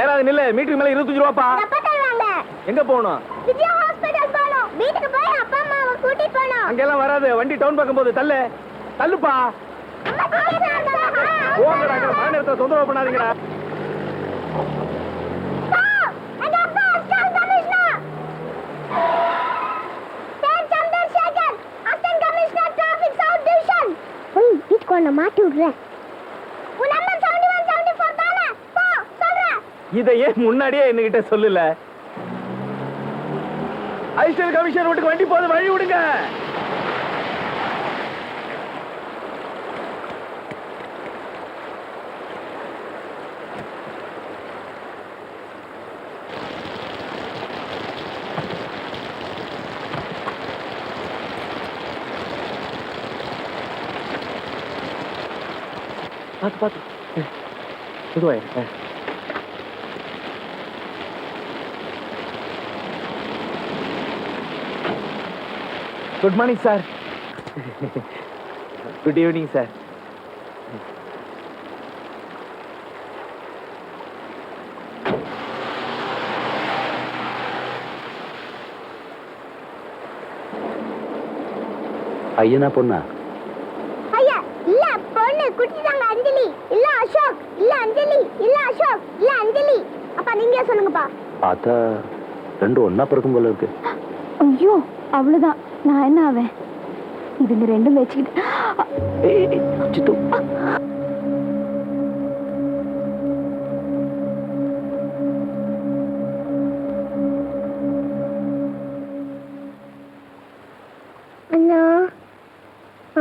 ஏறாது நில்ல. மீட்டருக்கு மேல 25 ரூபாப்பா. அப்பா தருவாங்க. எங்க போகணும்? விஜயா ஹாஸ்பிடல் போகணும். வீட்டுக்கு போய் அப்பா அம்மாவை கூட்டிட்டு போகணும். அங்கெல்லாம் வராது. வண்டி டவுன் பக்கம் போகுது. தள்ளு தள்ளுப்பா. போங்கடா. மழை நேரத்துல தொந்தரவு பண்ணாதீங்கடா. மாட்டி விடுறேன். உன் நம்பர் 7174 தானே? போ சொல்றேன். இதை ஏன் முன்னாடியே என்கிட்ட சொல்லல? ஐஸ்டர் கமிஷன் வீட்டுக்கு வண்டி போது வழி விடுங்க. பாத்து பாத்து இதுவாய். Good morning sir. Good evening sir. ஐயனா பொண்ணா? ஐயா இல்ல பொண்ணு. குட்டிதாங்க அஞ்சலி. இல்ல அசோக். இல்ல அஞ்சலி. இல்ல அசோக். இல்ல அஞ்சலி. அப்பா நீங்க சொல்லுங்கப்பா. பார்த்தா ரெண்டும் ஒன்னா பிறக்கும் போல இருக்கு. ஐயோ அவ்வளவுதான். நான் என்ன ஆவேன்? இதுங்க ரெண்டும் வச்சுக்கிட்டு அண்ணா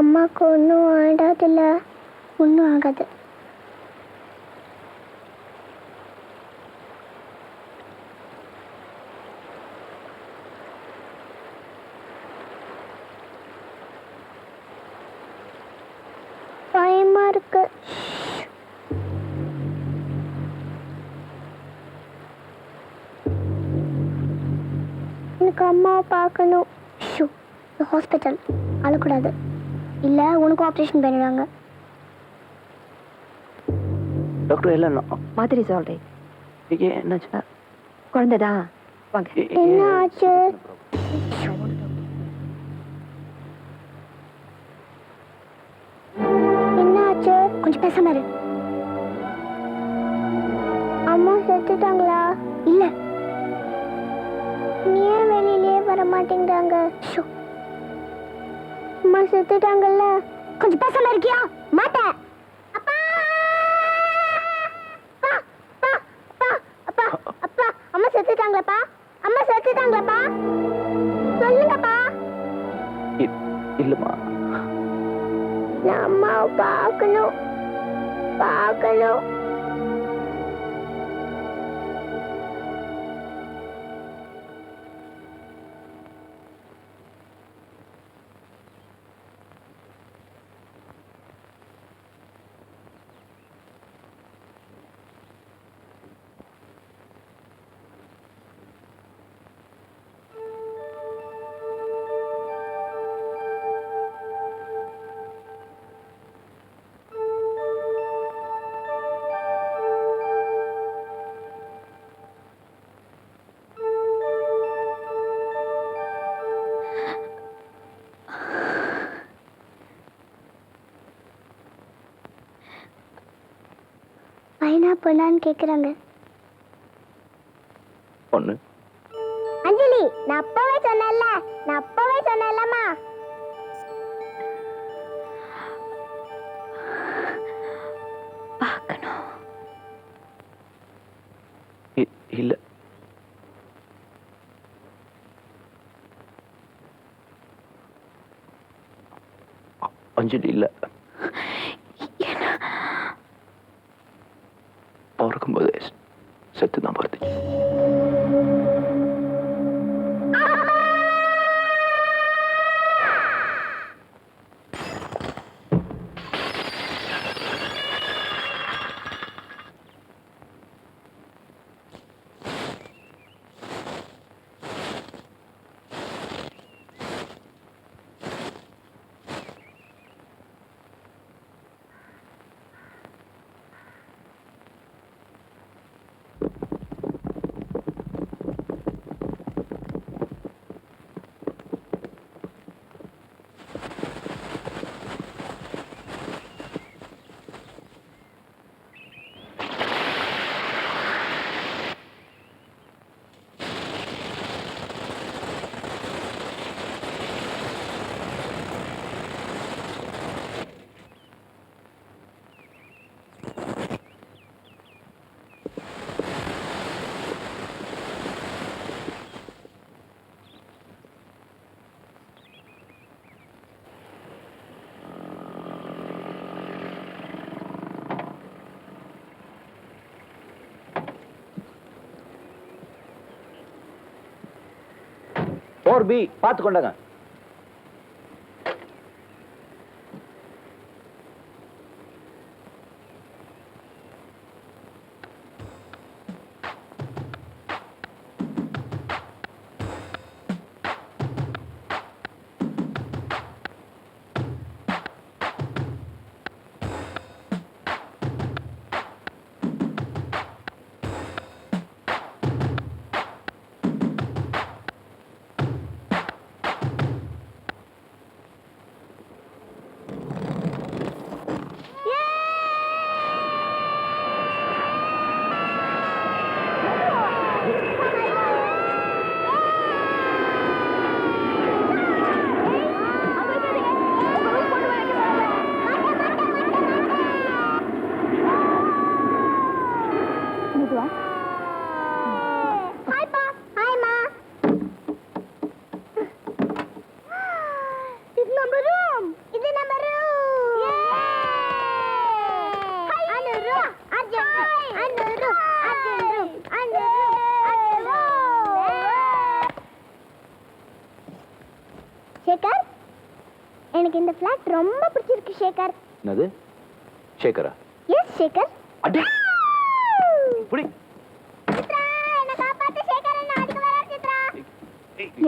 அம்மாக்கு ஒன்றும் ஆடாதுல்ல? ஒன்றும் ஆகாது. பயமா இருக்கு. எனக்கு அம்மாவை பார்க்கணும். ஹாஸ்பிட்டல் அழக்கூடாது. இல்ல உனக்கு ஆப்ரேஷன் பண்ணிடுவாங்க. டாக்டர் எல்லாம் மாதிரி சொல்றேன். என்னாச்சு? குழந்தைதா வாங்க. என்ன ஆச்சு? என்ன ஆச்சு? கொஞ்சம் பேசாம இரு. அம்மா செத்துட்டாங்களா? இல்ல. நீ ஏன் வெளியிலே வர மாட்டேங்கிறாங்க? அம்மா செத்துட்டாங்கல்ல. கொஞ்சம் பேசாம இருக்கியா? மாட்டேன். அப்பா அப்பா அப்பா அப்பா அப்பா அம்மா செத்துட்டாங்களாப்பா? அம்மா செத்துட்டாங்களாப்பா? சொல்லுங்கப்பா. இல்லம்மா. நான் அம்மாவை பார்க்கணும். பார்க்கணும். பையனா பொண்ணான்னு கேக்குறாங்க. பொண்ணு. அஞ்சலி நான் அப்பவே சொன்னேன்ல. நான் அப்பவே சொன்னேன்லம்மா. பார்க்கணும். இல்ல. அஞ்சலி இல்ல. பிறக்கும்போது செத்துதான் பார்த்துச்சு. 4B பார்த்து கொண்டாங்க. மெதுவா. ஹாய்ப்பா. ஹாய்மா. இது நம்ம ரூம். இது நம்ம ரூம். அனுரு அர்ஜுன் அனுரு அர்ஜுன் அனுரு சேகர், எனக்கு இந்த ஃபிளாட் ரொம்ப பிடிச்சிருக்கு சேகர். என்னது சேகரா? எஸ் சேகர். அடி புடி. சித்ரா, என்ன காப்பாத்து சேகர், என்ன அடிக்க வரார் சித்ரா.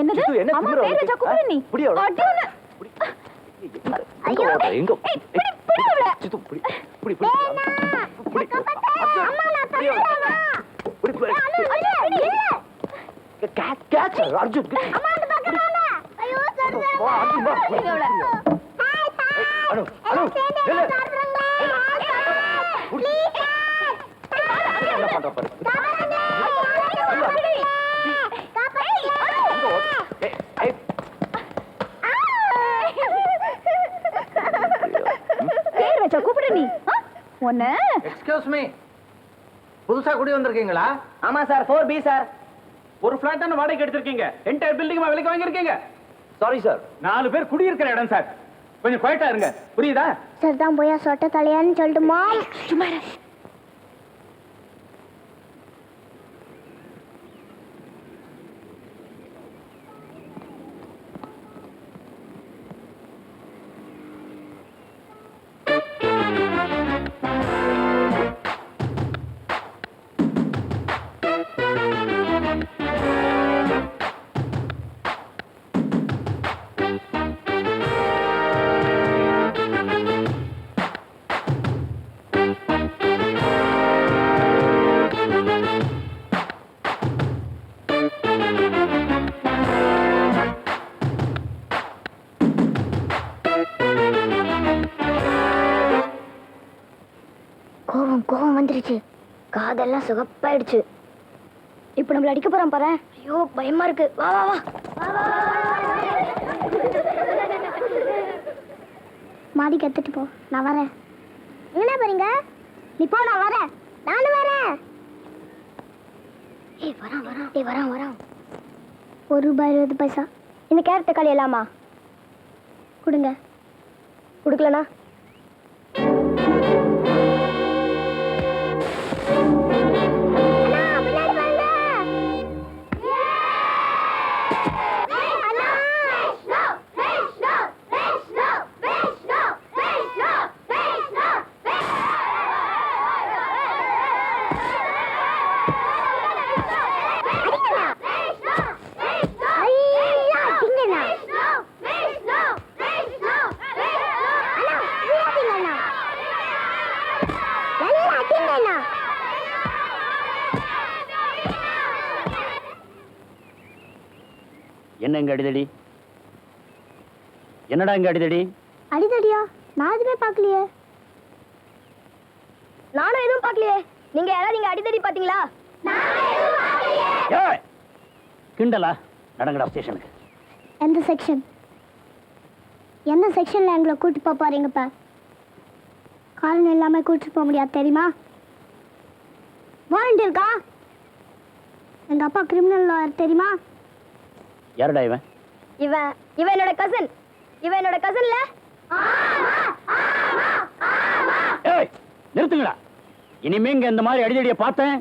என்னது? சித்து, என்ன அம்மா திமிரு பேர் வச்சா உனக்கு? கூப்பிடு நீ. புடி அவளை. அடி உன்னை. புடி. ஐயோ. எங்க ஏய், புடி, புடி அவளை. சித்து புடி புடி புடி வேணா. புடி காப்பாத்து. அம்மா, நான் புடி அவளை. தரேன். புடி புடி. கேட்ச் அர்ஜுன். அம்மா, அந்த பக்கம் வாங்க. ஐயோ, சொல்றேன். வா, அர்ஜுன், வா. புடி அவளை. ஹாய் பா. அனு எல்லாம் சேர்ந்து நில்லு. என்ன சாப்பிடுறாங்களே? ப்ளீஸ் என்ன பண்ற பாரு. ஏய், பேர் வச்சா கூப்பிடு நீ. உன்னை எக்ஸ்கியூஸ் மீ, புதுசா குடி வந்திருக்கீங்களா? ஆமா சார், 4B சார். ஒரு பிளாட் தானே வாடகைக்கு எடுத்திருக்கீங்க? என்டையர் பில்டிங் விலைக்கு வாங்கியிருக்கீங்க? Sorry sir. 4 பேர் குடியிருக்கிற இடம் சார். கொஞ்சம் குவைட்டா இருங்க, புரியுதா? சார் தான் போயா சொட்ட தலையான்னு சொல்லட்டுமா? சும்மா இரு. கோவம் வந்துருச்சு, காதெல்லாம் சுகப்பாயிடுச்சு. இப்ப நம்மள அடிக்க போறான் பாரு. ஐயோ பயமா இருக்கு. வா வா வா. மாடி கத்துட்டு போ, நான் வரேன். என்ன போறீங்க? நீ போ, நான் வரேன். நானும் வரேன். ஏய் வரான். ₹1.20. இந்த கேரட் தக்காளி எல்லாமா கொடுங்க. கொடுக்கலனா என்ன இங்க அடிதடி? என்னடா இங்க அடிதடி? அடிதடியா? நான் எதுவுமே பார்க்கலையே. நானும் எதுவும் பார்க்கலையே. நீங்க யாராவது இங்க அடிதடி பாத்தீங்களா? ஏய், கிண்டலா? நடங்கடா ஸ்டேஷனுக்கு. எந்த செக்ஷன்? எந்த செக்ஷன்ல எங்களை கூட்டி போக போறீங்கப்பா? காரணம் இல்லாம கூட்டிட்டு போக முடியாது தெரியுமா? வாரண்ட் இருக்கா? எங்க அப்பா கிரிமினல் லாயர் தெரியுமா? யாருடா இவன்? இவன் என்னோட கசின். இவன் என்னோட கசின்ல. ஏய், நிறுத்துங்கடா. இனிமே இங்க இந்த மாதிரி அடிதடியை பார்த்தேன்,